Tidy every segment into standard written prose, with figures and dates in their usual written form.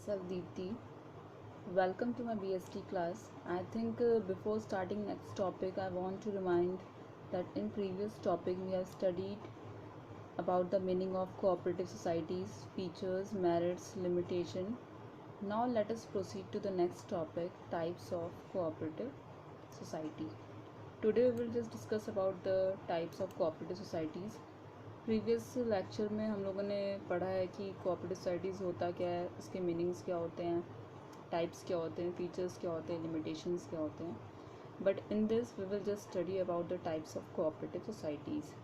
myself Deepti. Welcome to my BST class. I think before starting next topic, I want to remind that in previous topic we have studied about the meaning of cooperative societies, features, merits, limitation. Now let us proceed to the next topic, types of cooperative society. Today we will just discuss about the types of cooperative societies. Previous lecture में हम लोगों ने पढ़ा है कि cooperative societies होता क्या है, उसके मीनिंग्स क्या होते हैं, टाइप्स क्या होते हैं, फीचर्स क्या होते हैं, लिमिटेशंस क्या होते हैं. But in this we will just study about the types of cooperative societies.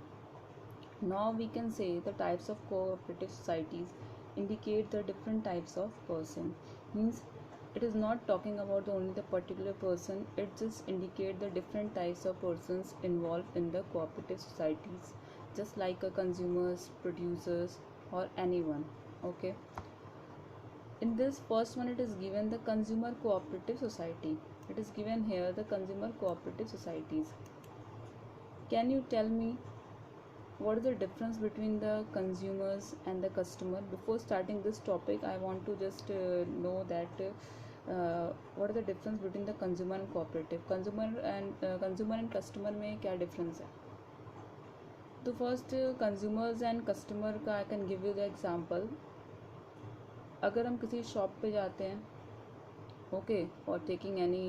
Now we can say the types of cooperative societies indicate the different types of person. Means it is not talking about only the particular person, it just indicate the different types of persons involved in the cooperative societies, just like a consumers, producers, or anyone. Okay, in this first one it is given the consumer cooperative society. It is given here the consumer cooperative societies. Can you tell me what is the difference between the consumers and the customer? Before starting this topic, I want to just know that what is the difference between the consumer and cooperative. Consumer and customer में क्या difference है? तो first consumers and customer का I can give you the example. अगर हम किसी shop पे जाते हैं, okay, for taking any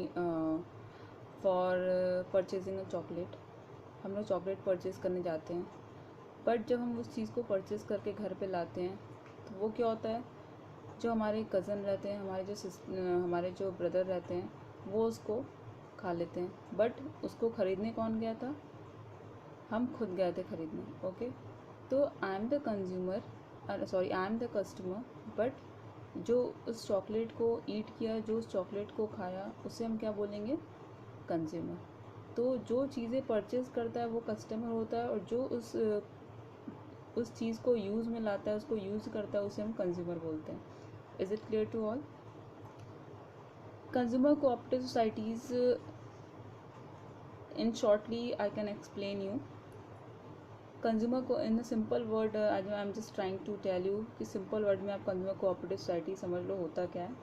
for purchasing a chocolate, हम लोग चॉकलेट परचेज़ करने जाते हैं. बट जब हम उस चीज़ को परचेज़ करके घर पे लाते हैं तो वो क्या होता है, जो हमारे कज़न रहते हैं, हमारे जो ब्रदर रहते हैं, वो उसको खा लेते हैं. बट उसको ख़रीदने कौन गया था? हम खुद गए थे ख़रीदने. ओके, तो I am the consumer, I am the customer, but जो उस चॉकलेट को ईट किया, जो उस चॉकलेट को खाया, उसे हम क्या बोलेंगे? कंज्यूमर. तो जो चीज़ें परचेज़ करता है वो कस्टमर होता है, और जो उस चीज़ को यूज़ में लाता है, उसको यूज़ करता है, उसे हम कंज्यूमर बोलते हैं. Is it clear to all? Consumer cooperative societies, in shortly I can explain you. Consumer को in simple word, I am just trying to tell you कि सिंपल वर्ड में आप कंज्यूमर कोऑपरेटिव सोसाइटी समझ लो होता क्या है.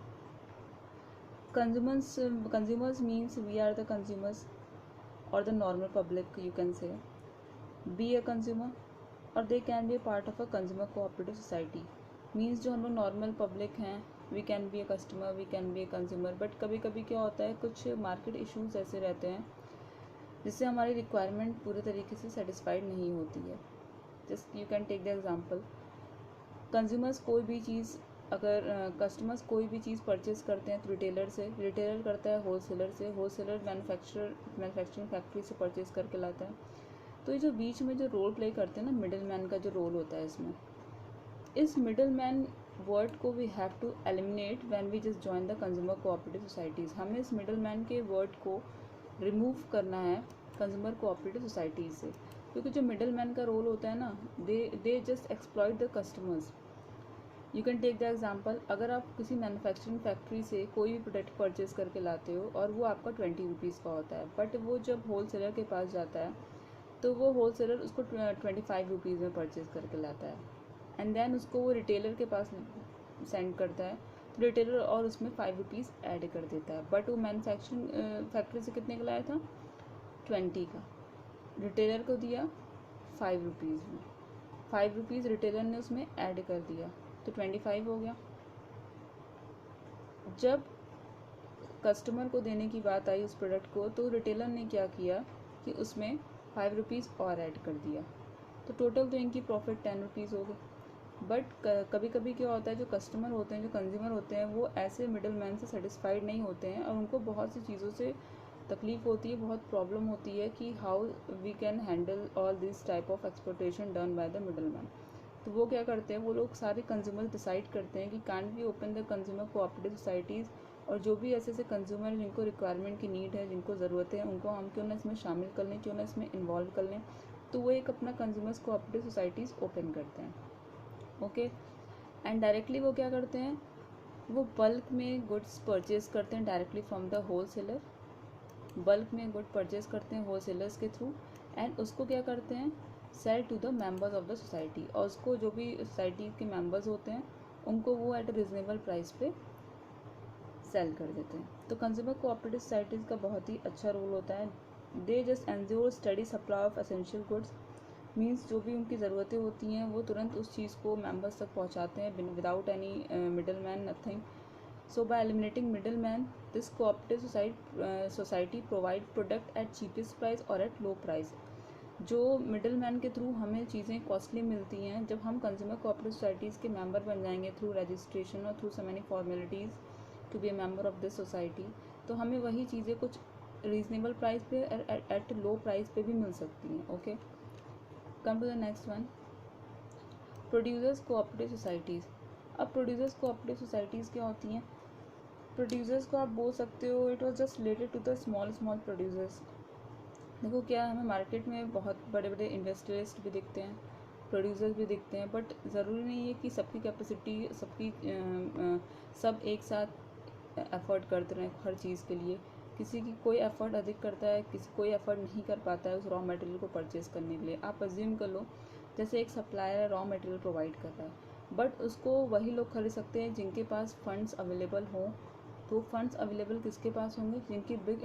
Consumers means we are the consumers or the normal public, you can say, be a consumer, or they can be a part of a consumer cooperative society. Means जो हम लोग normal public हैं, we can be a customer, we can be a consumer. But कभी कभी क्या होता है, कुछ मार्केट इश्यूज ऐसे रहते हैं जिससे हमारी रिक्वायरमेंट पूरे तरीके से सेटिस्फाइड नहीं होती है. Just you can take the example. Consumers कोई भी चीज़, अगर कस्टमर्स कोई भी चीज़ परचेज़ करते हैं तो रिटेलर से, रिटेलर करता है होलसेलर से, होलसेलर मैन्युफैक्चरिंग फैक्ट्री से परचेज़ करके लाता है. तो ये जो बीच में जो रोल प्ले करते हैं ना, मिडिल मैन का जो रोल होता है इसमें, इस मिडिल मैन वर्ड को we have to eliminate when we just join the consumer cooperative societies. हमें इस मिडिल मैन के वर्ड को रिमूव करना है कंज्यूमर कोऑपरेटिव सोसाइटीज़ से, क्योंकि जो मिडिल मैन का रोल होता है ना, they just exploit the customers. You can take the example. अगर आप किसी मैन्युफैक्चरिंग फैक्ट्री से कोई भी प्रोडक्ट परचेज़ करके लाते हो और वो आपका 20 रुपीज़ का होता है, बट वो जब होलसेलर के पास जाता है तो वो होलसेलर उसको 25 रुपीज़ में परचेज़ करके लाता है, एंड देन उसको वो रिटेलर के पास सेंड करता है. तो रिटेलर और उसमें 5 रुपीज़ ऐड कर देता है. बट वो मैन्युफैक्चरिंग फैक्ट्री से कितने का लाया था? 20 का. रिटेलर को दिया 5 रुपीज़ में, 5 रुपीज़ रिटेलर ने उसमें ऐड कर दिया, तो 25 हो गया. जब कस्टमर को देने की बात आई उस प्रोडक्ट को, तो रिटेलर ने क्या किया कि उसमें 5 रुपीज़ और ऐड कर दिया, तो टोटल तो इनकी प्रॉफिट 10 रुपीज़ हो गए. बट कभी कभी क्या होता है, जो कस्टमर होते हैं, जो कंज्यूमर होते हैं, वो ऐसे मिडिल मैन से सेटिस्फाइड नहीं होते हैं और उनको बहुत सी चीज़ों से तकलीफ़ होती है, बहुत प्रॉब्लम होती है कि how we can handle all this type of exploitation done by the middle man. तो वो क्या करते हैं, वो लोग सारे कंज्यूमर डिसाइड करते हैं कि can't we open the consumer cooperative societies, और जो भी ऐसे कंज्यूमर जिनको रिक्वायरमेंट की नीड है, जिनको ज़रूरत है, उनको हम क्यों ना इसमें शामिल कर लें, क्यों ना इसमें इन्वॉल्व कर लें. तो वो एक अपना कंज्यूमर्स कोऑपरेटिव सोसाइटीज़ ओपन करते हैं. ओके, एंड डायरेक्टली वो क्या करते हैं, वो बल्क में गुड्स परचेज़ करते हैं directly from the wholesaler. Bulk में गुड परचेज़ करते हैं होलसेलर्स के थ्रू, एंड उसको क्या करते हैं, sell to the members of the society. और उसको जो भी सोसाइटी के मेंबर्स होते हैं उनको वो एट रिजनेबल प्राइस पे सेल कर देते हैं। तो कंज्यूमर कोऑपरेटिव सोसाइटीज़ का बहुत ही अच्छा रोल होता है। They just ensure study supply of essential goods, means जो भी उनकी ज़रूरतें होती हैं वो तुरंत उस चीज़ को मेंबर्स तक पहुंचाते हैं without any middle man, nothing. So by eliminating middleman, this cooperative society provide product at cheapest price or at low price। जो मिडल मैन के थ्रू हमें चीज़ें कॉस्टली मिलती हैं, जब हम कंज्यूमर कोऑपरेटिव सोसाइटीज़ के मेंबर बन जाएंगे थ्रू रजिस्ट्रेशन और through so many formalities to be a member of this society, तो हमें वही चीज़ें कुछ रीजनेबल प्राइस पे एट लो प्राइस पे भी मिल सकती हैं। Okay, come to the next one, producers cooperative societies. अब प्रोड्यूसर्स कोऑपरेटिव सोसाइटीज़ क्या होती हैं? प्रोड्यूसर्स को आप बोल सकते हो it was just related to the small producers. देखो क्या, हमें मार्केट में बहुत बड़े बड़े इंडस्ट्रियलिस्ट भी दिखते हैं, प्रोड्यूसर्स भी दिखते हैं, बट ज़रूरी नहीं है कि सबकी कैपेसिटी सब एक साथ एफर्ट करते रहें हर चीज़ के लिए। किसी की कोई एफर्ट अधिक करता है, किसी कोई एफर्ट नहीं कर पाता है उस रॉ मटेरियल को परचेज़ करने के लिए। आप अज्यूम कर लो जैसे एक सप्लायर है, रॉ मटेरियल प्रोवाइड कर रहा है, बट उसको वही लोग खरीद सकते हैं जिनके पास फंड्स अवेलेबल हों। तो फंड्स अवेलेबल किसके पास होंगे? जिनकी बिग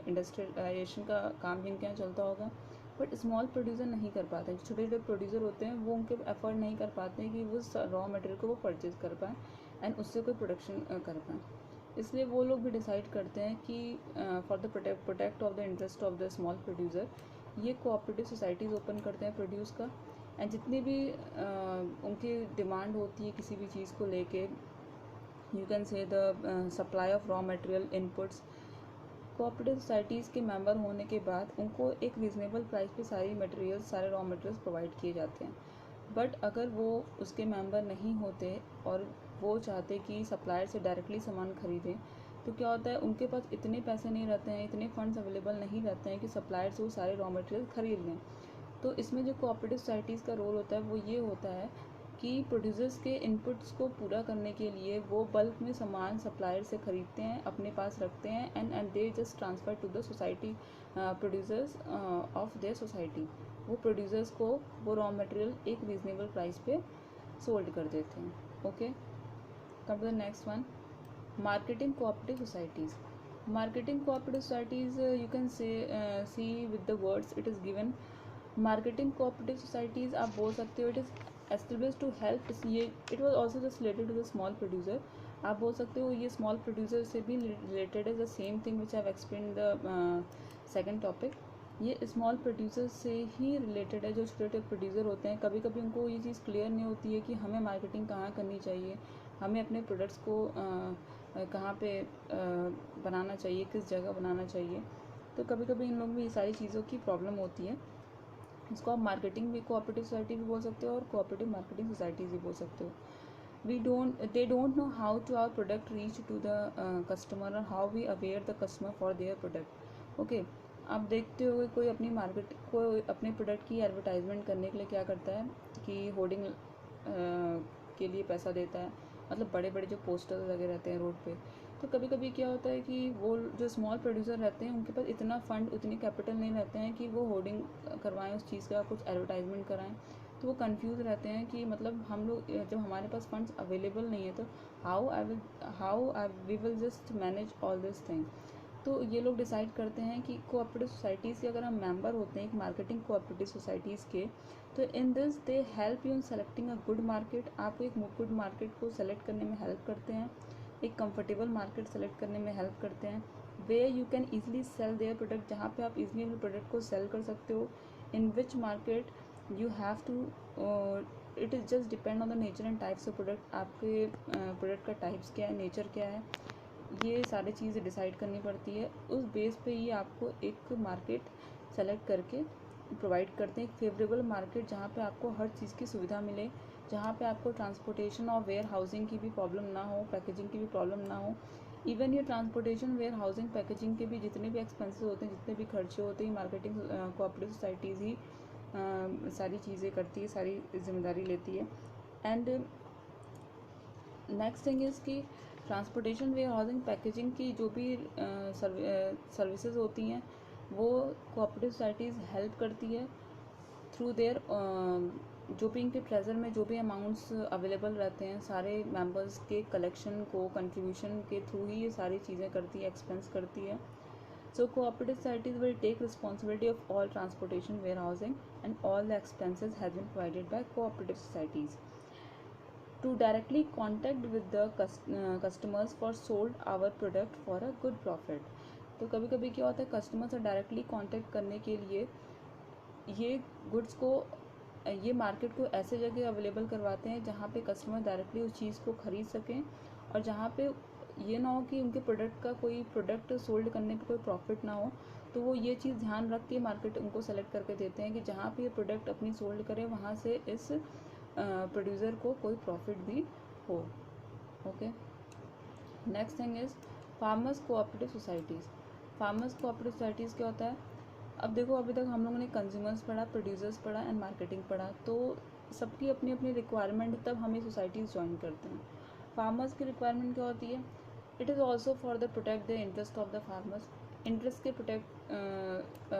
इंडस्ट्रियलाइजेशन का काम जिनके यहाँ चलता होगा। बट स्मॉल प्रोड्यूसर नहीं कर पाते, छोटे छोटे प्रोड्यूसर होते हैं वो उनके एफर्ट नहीं कर पाते हैं कि वो रॉ मटेरियल को वो परचेज़ कर पाएँ एंड उससे कोई प्रोडक्शन कर पाएँ। इसलिए वो लोग भी डिसाइड करते हैं कि for the protect of the interest of the small producer ये कोऑपरेटिव सोसाइटीज़ ओपन करते हैं प्रोड्यूस का। एंड जितनी भी उनकी डिमांड होती है किसी भी चीज़ को लेके, you can say the supply of raw material inputs, cooperative societies के मेंबर होने के बाद उनको एक रीज़नेबल प्राइस पे सारे रॉ मटेरियल्स प्रोवाइड किए जाते हैं। बट अगर वो उसके मेंबर नहीं होते और वो चाहते कि सप्लायर से डायरेक्टली सामान खरीदें, तो क्या होता है, उनके पास इतने पैसे नहीं रहते हैं, इतने फंड्स अवेलेबल नहीं रहते हैं कि सप्लायर से वो सारे रॉ मटेरियल खरीद लें। तो इसमें जो कोऑपरेटिव सोसाइटीज़ का रोल होता है वो ये होता है कि प्रोड्यूसर्स के इनपुट्स को पूरा करने के लिए वो बल्क में सामान सप्लायर से ख़रीदते हैं, अपने पास रखते हैं and they just transfer to the society producers of their society. वो प्रोड्यूसर्स को वो रॉ मटेरियल एक रीज़नेबल प्राइस पे सोल्ड कर देते हैं। Okay, come to the next one, marketing cooperative societies. Marketing cooperative societies you can see with the words it is given. Marketing cooperative societies आप बोल सकते हो it is establish to help, ये it was also just related to the small producer. आप बोल सकते हो ये स्मॉल प्रोड्यूसर से भी रिलेटेड है, the same thing which I have explain the second topic. ये स्मॉल प्रोड्यूसर से ही रिलेटेड है। जो छोटे छोटे प्रोड्यूसर होते हैं, कभी कभी उनको ये चीज़ क्लियर नहीं होती है कि हमें मार्केटिंग कहाँ करनी चाहिए, हमें अपने प्रोडक्ट्स को कहाँ पे बनाना चाहिए, किस जगह बनाना चाहिए। तो कभी कभी इन लोगों में ये सारी चीज़ों की प्रॉब्लम होती है। इसको आप मार्केटिंग भी कोऑपरेटिव सोसाइटी भी बोल सकते हो और कोऑपरेटिव मार्केटिंग सोसाइटीज़ भी बोल सकते हो। they don't know how to our product reach to the customer or how we aware the customer for their product। Okay, आप देखते हो कोई अपनी मार्केट को अपने प्रोडक्ट की एडवर्टाइजमेंट करने के लिए क्या करता है कि होर्डिंग के लिए पैसा देता है, मतलब बड़े बड़े जो पोस्टर्स लगे रहते हैं रोड पे। तो कभी कभी क्या होता है कि वो जो स्मॉल प्रोड्यूसर रहते हैं उनके पास इतना फंड, उतनी कैपिटल नहीं रहते हैं कि वो होर्डिंग करवाएं, उस चीज़ का कुछ एडवर्टाइजमेंट कराएं। तो वो कंफ्यूज रहते हैं कि मतलब हम लोग जब हमारे पास फंड्स अवेलेबल नहीं है तो how we will just manage all this thing. तो ये लोग डिसाइड करते हैं कि कोऑपरेटिव सोसाइटीज़ के अगर हम मेंबर होते हैं एक मार्केटिंग कोऑपरेटिव सोसाइटीज़ के, तो in this they help you in selecting a good market. आपको एक गुड मार्केट को सेलेक्ट करने में हेल्प करते हैं, एक कंफर्टेबल मार्केट सेलेक्ट करने में हेल्प करते हैं, वे you can easily sell their product, जहाँ पे आप इजीली अपने प्रोडक्ट को सेल कर सकते हो। In which market you have to, it is just depend on the nature and types of product. आपके प्रोडक्ट का टाइप्स क्या है, नेचर क्या है, ये सारी चीज़ें डिसाइड करनी पड़ती है। उस बेस पे ही आपको एक मार्केट सेलेक्ट करके प्रोवाइड करते हैं, एक फेवरेबल मार्केट जहाँ पे आपको हर चीज़ की सुविधा मिले, जहाँ पे आपको ट्रांसपोर्टेशन और वेयर हाउसिंग की भी प्रॉब्लम ना हो, पैकेजिंग की भी प्रॉब्लम ना हो। इवन ये ट्रांसपोर्टेशन, वेयर हाउसिंग, पैकेजिंग के भी जितने भी एक्सपेंसेस होते हैं, जितने भी खर्चे होते हैं, मार्केटिंग कोऑपरेटिव सोसाइटीज़ ही सारी चीज़ें करती है, सारी जिम्मेदारी लेती है। एंड नेक्स्ट थिंग इज़ कि ट्रांसपोर्टेशन, वेयर हाउसिंग, पैकेजिंग की जो भी सर्विसेज होती हैं वो कोऑपरेटिव सोसाइटीज़ हेल्प करती है थ्रू देयर जो भी इनके ट्रेजर में जो भी अमाउंट्स अवेलेबल रहते हैं सारे मेंबर्स के कलेक्शन को कंट्रीब्यूशन के थ्रू ही ये सारी चीज़ें करती है, एक्सपेंस करती है. So cooperative societies will take responsibility of all transportation, warehousing, and all the expenses has been provided by cooperative societies. To directly contact with the customers for sold our product for a good profit. तो कभी कभी क्या होता है customer से directly contact करने के लिए ये गुड्स को ये मार्केट को ऐसे जगह अवेलेबल करवाते हैं जहाँ पे कस्टमर डायरेक्टली उस चीज़ को ख़रीद सकें और जहाँ पे ये ना हो कि उनके प्रोडक्ट का कोई प्रोडक्ट सोल्ड करने पे कोई प्रॉफिट ना हो. तो वो ये चीज़ ध्यान रख के मार्केट उनको सेलेक्ट करके देते हैं कि जहाँ पे ये प्रोडक्ट अपनी सोल्ड करे वहाँ से इस प्रोड्यूसर को कोई प्रॉफिट भी हो. Okay. Next thing is farmers cooperative societies. Farmers cooperative societies क्या होता है. अब देखो अभी तक हम लोगों ने कंज्यूमर्स पढ़ा, प्रोड्यूसर्स पढ़ा एंड मार्केटिंग पढ़ा. तो सबकी अपनी अपनी रिक्वायरमेंट तब हम ये सोसाइटीज़ ज्वाइन करते हैं. फार्मर्स की रिक्वायरमेंट क्या होती है. It is also for the protect the interest of the farmers. Interest के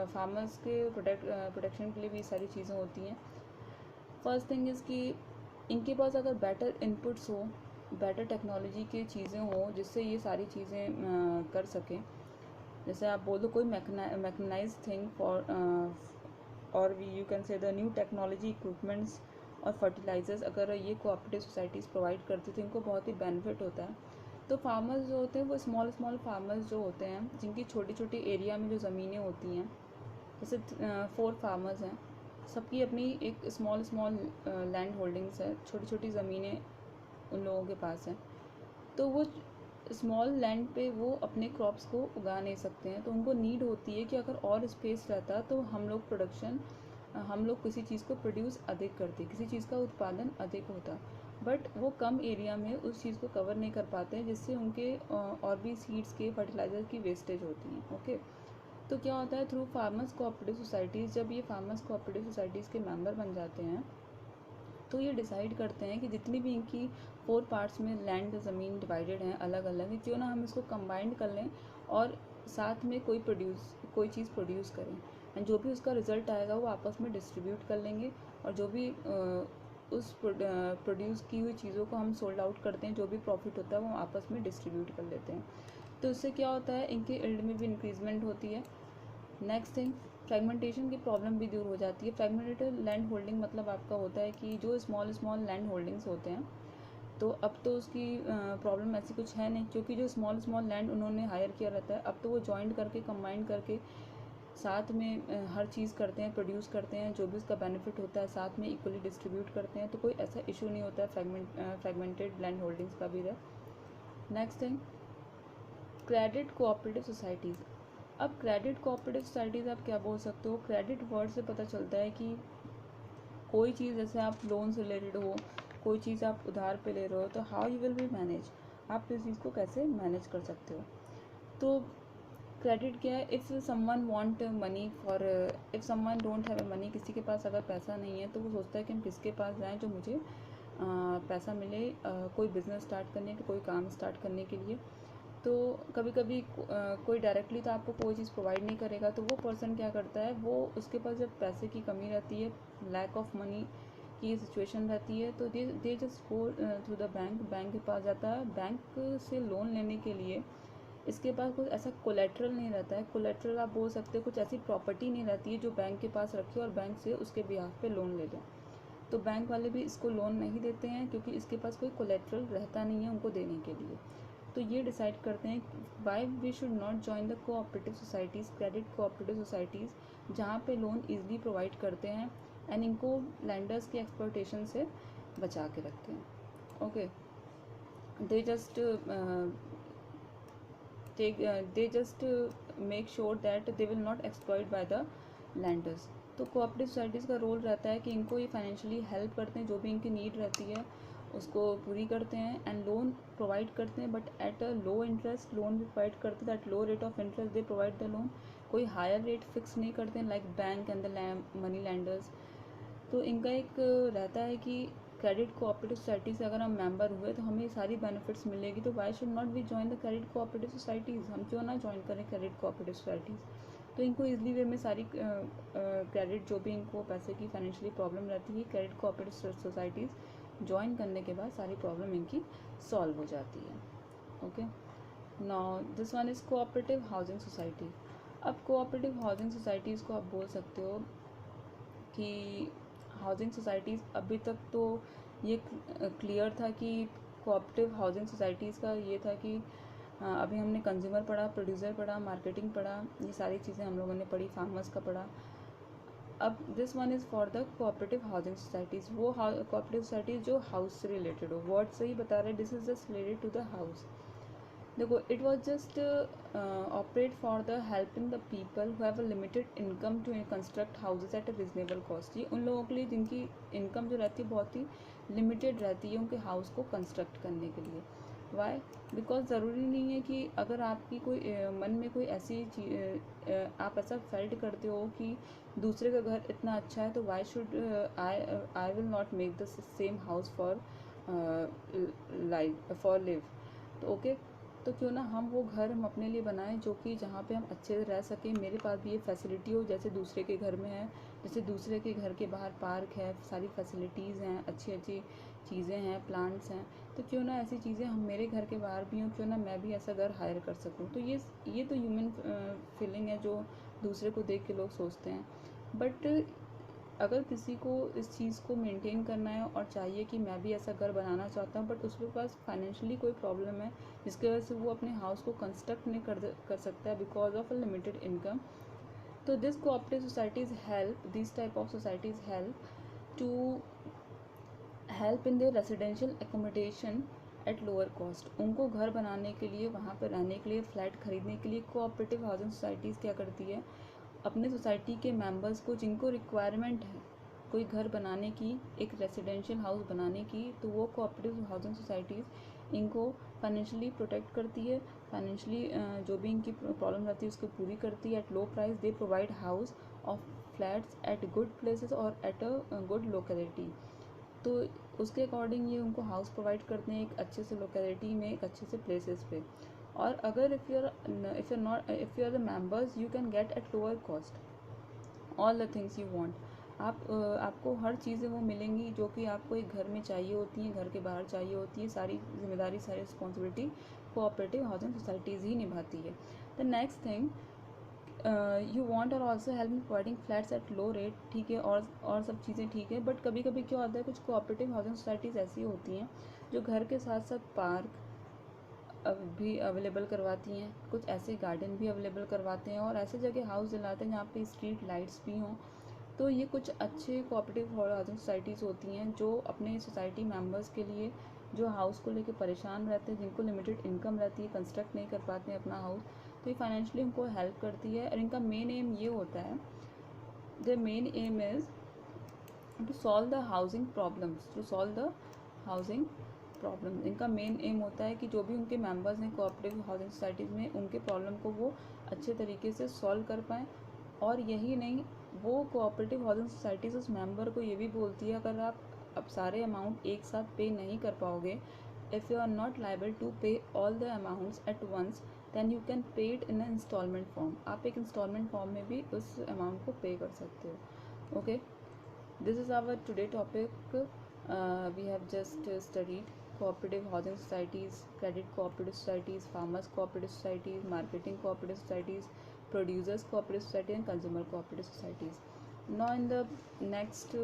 फार्मर्स के प्रोटेक्शन के लिए भी सारी चीज़ें होती हैं. फर्स्ट थिंग इज़ कि इनके पास अगर बेटर इनपुट्स हो, बेटर टेक्नोलॉजी की चीज़ें हो जिससे ये सारी चीज़ें कर सकें. जैसे आप बोल दो कोई मैकेनाइज थिंग फॉर और you can say the new technology equipments और फर्टिलाइजर्स अगर ये कोऑपरेटिव सोसाइटीज़ प्रोवाइड करती तो इनको बहुत ही बेनिफिट होता है. तो फार्मर्स जो होते हैं वो स्मॉल फार्मर्स जो होते हैं जिनकी छोटी छोटी एरिया में जो ज़मीनें होती हैं, जैसे 4 फार्मर्स हैं, सबकी अपनी एक स्मॉल लैंड होल्डिंग्स है, छोटी छोटी ज़मीनें उन लोगों के पास हैं. तो वो स्मॉल लैंड पे वो अपने क्रॉप्स को उगा नहीं सकते हैं. तो उनको नीड होती है कि अगर और स्पेस रहता तो हम लोग किसी चीज़ को प्रोड्यूस अधिक करते, किसी चीज़ का उत्पादन अधिक होता. बट वो कम एरिया में उस चीज़ को कवर नहीं कर पाते हैं जिससे उनके और भी सीड्स के फर्टिलाइज़र की वेस्टेज होती हैं. ओके. तो क्या होता है थ्रू फार्मर्स कोऑपरेटिव सोसाइटीज़, जब ये फार्मर्स कोऑपरेटिव सोसाइटीज़ के मेंबर बन जाते हैं तो ये डिसाइड करते हैं कि जितनी भी इनकी 4 पार्ट्स में लैंड ज़मीन डिवाइडेड हैं अलग अलग, क्यों ना हम इसको कंबाइंड कर लें और साथ में कोई चीज़ प्रोड्यूस करें. एंड जो भी उसका रिज़ल्ट आएगा वो आपस में डिस्ट्रीब्यूट कर लेंगे और जो भी उस प्रोड्यूस की हुई चीज़ों को हम सोल्ड आउट करते हैं, जो भी प्रॉफिट होता है वो आपस में डिस्ट्रीब्यूट कर लेते हैं. तो इससे क्या होता है इनके इल्ड में भी इंक्रीजमेंट होती है. नेक्स्ट थिंग, फ्रेगमेंटेशन की प्रॉब्लम भी दूर हो जाती है. फ्रेगमेंटेड लैंड होल्डिंग मतलब आपका होता है कि जो स्मॉल लैंड होल्डिंग्स होते हैं, तो अब तो उसकी प्रॉब्लम ऐसी कुछ है नहीं क्योंकि जो स्मॉल लैंड उन्होंने हायर किया रहता है, अब तो वो जॉइंट करके कंबाइंड करके साथ में हर चीज़ करते हैं, प्रोड्यूस करते हैं, जो भी उसका बेनिफिट होता है साथ में इक्वली डिस्ट्रीब्यूट करते हैं. तो कोई ऐसा इशू नहीं होता है फ्रेगमेंटेड लैंड होल्डिंग्स का भी. Next thing, credit cooperative societies. अब क्रेडिट कोऑपरेटिव सोसाइटीज़ आप क्या बोल सकते हो. क्रेडिट वर्ड से पता चलता है कि कोई चीज़ जैसे आप लोन से रिलेटेड हो, कोई चीज़ आप उधार पे ले रहे हो, तो how you will be manage, आप इस चीज़ को कैसे मैनेज कर सकते हो. तो क्रेडिट क्या है. If someone want money for if someone don't have money, किसी के पास अगर पैसा नहीं है तो वो सोचता है कि हम किसके पास जाएं जो मुझे पैसा मिले कोई बिज़नेस स्टार्ट करने के, कोई काम स्टार्ट करने के लिए. तो कभी कभी कोई डायरेक्टली तो आपको कोई चीज़ प्रोवाइड नहीं करेगा, तो वो पर्सन क्या करता है, वो उसके पास जब पैसे की कमी रहती है, लैक ऑफ मनी की सिचुएशन रहती है, तो they just go through the bank के पास जाता है. बैंक से लोन लेने के लिए इसके पास कुछ ऐसा कोलेट्रल नहीं रहता है. कोलेट्रल आप बोल सकते हो कुछ ऐसी प्रॉपर्टी नहीं रहती है जो बैंक के पास रखे और बैंक से उसके बिहाफ पे लोन ले लें. तो बैंक वाले भी इसको लोन नहीं देते हैं क्योंकि इसके पास कोई कोलेट्रल रहता नहीं है उनको देने के लिए. तो ये डिसाइड करते हैं why we should not join the cooperative societies, credit cooperative societies, जहाँ पे लोन ईजिली प्रोवाइड करते हैं एंड इनको लैंडर्स की एक्सप्लॉयटेशन से बचा के रखते हैं. Okay. They just make sure that they will not exploited by the landers. तो कोऑपरेटिव सोसाइटीज़ का रोल रहता है कि इनको ये फाइनेंशियली हेल्प करते हैं, जो भी इनकी नीड रहती है उसको पूरी करते हैं एंड लोन प्रोवाइड करते हैं, but at a low interest loan भी प्रोवाइड करते हैं. That low rate of interest they provide the loan. कोई हायर रेट फिक्स नहीं करते हैं like bank and the money landers. तो इनका एक रहता है कि क्रेडिट कोऑपरेटिव सोसाइटी से अगर हम मेंबर हुए तो हमें सारी बेनिफिट्स मिलेगी. तो why should not we join the credit cooperative societies, हम क्यों ना ज्वाइन करें क्रेडिट कोऑपरेटिव सोसाइटीज़. तो इनको ईजिली वे में सारी क्रेडिट जो भी इनको पैसे की फाइनेंशियली प्रॉब्लम रहती है, क्रेडिट कोऑपरेटिव सोसाइटीज़ ज्वाइन करने के बाद सारी प्रॉब्लम इनकी सॉल्व हो जाती है। Okay, now this one is cooperative housing society. अब कोऑपरेटिव हाउसिंग सोसाइटीज़ को आप बोल सकते हो कि हाउसिंग सोसाइटीज़, अभी तक तो ये क्लियर था कि कोऑपरेटिव हाउसिंग सोसाइटीज़ का ये था कि अभी हमने कंज्यूमर पढ़ा, प्रोड्यूसर पढ़ा, मार्केटिंग पढ़ा, ये सारी चीज़ें हम लोगों ने पढ़ी, फार्मर्स का पढ़ा। अब this one is for the cooperative housing societies, वो कोऑपरेटिव सोसाइटीज़ जो हाउस से रिलेटेड हो। वर्ड से ही बता रहे, this is just related to the house. देखो, it was just operate for the helping the people who have a limited income to construct houses at a reasonable cost. ये उन लोगों के लिए जिनकी इनकम जो रहती है बहुत ही लिमिटेड रहती है उनके हाउस को कंस्ट्रक्ट करने के लिए। वाई? बिकॉज ज़रूरी नहीं है कि अगर आपकी कोई मन में कोई ऐसी आप ऐसा फेल्ट करते हो कि दूसरे का घर इतना अच्छा है, तो why should I will not make the same house for life for live. तो ओके, तो क्यों ना हम वो घर हम अपने लिए बनाएं जो कि जहाँ पे हम अच्छे से रह सकें, मेरे पास भी ये फैसिलिटी हो जैसे दूसरे के घर में है, जैसे दूसरे के घर के बाहर पार्क है, सारी फैसिलिटीज़ हैं, अच्छी अच्छी चीज़ें हैं, प्लांट्स हैं, तो क्यों ना ऐसी चीज़ें हम मेरे घर के बाहर भी हों, क्यों ना मैं भी ऐसा घर हायर कर सकूँ। तो ये तो ह्यूमन फीलिंग है जो दूसरे को देख के लोग सोचते हैं। बट अगर किसी को इस चीज़ को मेंटेन करना है और चाहिए कि मैं भी ऐसा घर बनाना चाहता हूँ, बट उसके पास फाइनेंशियली कोई प्रॉब्लम है जिसकी वजह से वो अपने हाउस को कंस्ट्रक्ट नहीं कर सकता है because of a limited income, तो this cooperative societies help, this type of societies help to help in their residential accommodation at lower cost. उनको घर बनाने के लिए, वहाँ पर रहने के लिए, फ्लैट खरीदने के लिए कोऑपरेटिव हाउसिंग सोसाइटीज़ क्या करती है, अपने सोसाइटी के मेंबर्स को जिनको रिक्वायरमेंट है कोई घर बनाने की, एक रेसिडेंशियल हाउस बनाने की, तो वो कोऑपरेटिव हाउसिंग सोसाइटीज़ इनको फाइनेंशियली प्रोटेक्ट करती है, फाइनेंशियली जो भी इनकी प्रॉब्लम रहती है उसको पूरी करती है। At low price they provide house of flats at good places और एट अ गुड लोकेलिटी। तो उसके अकॉर्डिंग ये उनको हाउस प्रोवाइड करते हैं एक अच्छे से लोकेलिटी में, एक अच्छे से प्लेसेस पे। और अगर if you are the members you can get at lower cost all the things you want. आपको हर चीज़ें वो मिलेंगी जो कि आपको एक घर में चाहिए होती हैं, घर के बाहर चाहिए होती है। सारी जिम्मेदारी, सारी रिस्पॉन्सिबिलिटी कोऑपरेटिव हाउसिंग सोसाइटीज़ ही निभाती है। The next thing, you want और also help in providing flats at low rate. ठीक है, और सब चीज़ें ठीक है, बट कभी कभी क्या होता है, कुछ कोऑपरेटिव हाउसिंग सोसाइटीज़ ऐसी होती हैं जो घर के साथ साथ पार्क भी अवेलेबल करवाती हैं, कुछ ऐसे गार्डन भी अवेलेबल करवाते हैं और ऐसे जगह हाउस दिलाते हैं जहाँ पे स्ट्रीट लाइट्स भी हों। तो ये कुछ अच्छे कोऑपरेटिव हाउसिंग सोसाइटीज़ होती हैं जो अपने सोसाइटी मेंबर्स के लिए, जो हाउस को लेकर परेशान रहते हैं, जिनको लिमिटेड इनकम रहती है, कंस्ट्रक्ट नहीं कर पाते हैं अपना हाउस, तो ये फाइनेंशियली उनको हेल्प करती है। और इनका मेन एम ये होता है, the main aim is to solve the housing problems, to solve the housing problem. इनका मेन एम होता है कि जो भी उनके मेंबर्स हैं कोऑपरेटिव हाउसिंग सोसाइटीज़ में, उनके प्रॉब्लम को वो अच्छे तरीके से सॉल्व कर पाएँ। और यही नहीं, वो कोऑपरेटिव हाउसिंग सोसाइटीज़ उस मेंबर को ये भी बोलती है, अगर आप अब सारे अमाउंट एक साथ पे नहीं कर पाओगे, if you are not liable to pay all the amounts at once, then you can pay it in a instalment form. आप एक इंस्टॉलमेंट फॉर्म में भी उस अमाउंट को पे कर सकते हो। Okay, this is our today topic. We have just studied cooperative housing societies, credit cooperative societies, farmers cooperative societies, marketing cooperative societies, producers cooperative society and consumer cooperative societies. Now in the next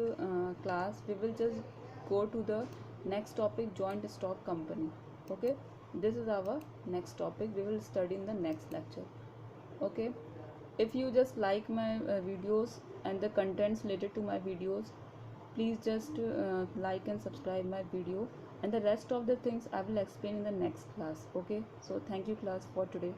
class we will just go to the next topic, joint stock company. Okay, this is our next topic, we will study in the next lecture. Okay, if you just like my videos and the contents related to my videos, please just like and subscribe my video, and the rest of the things I will explain in the next class. Okay, so thank you class for today.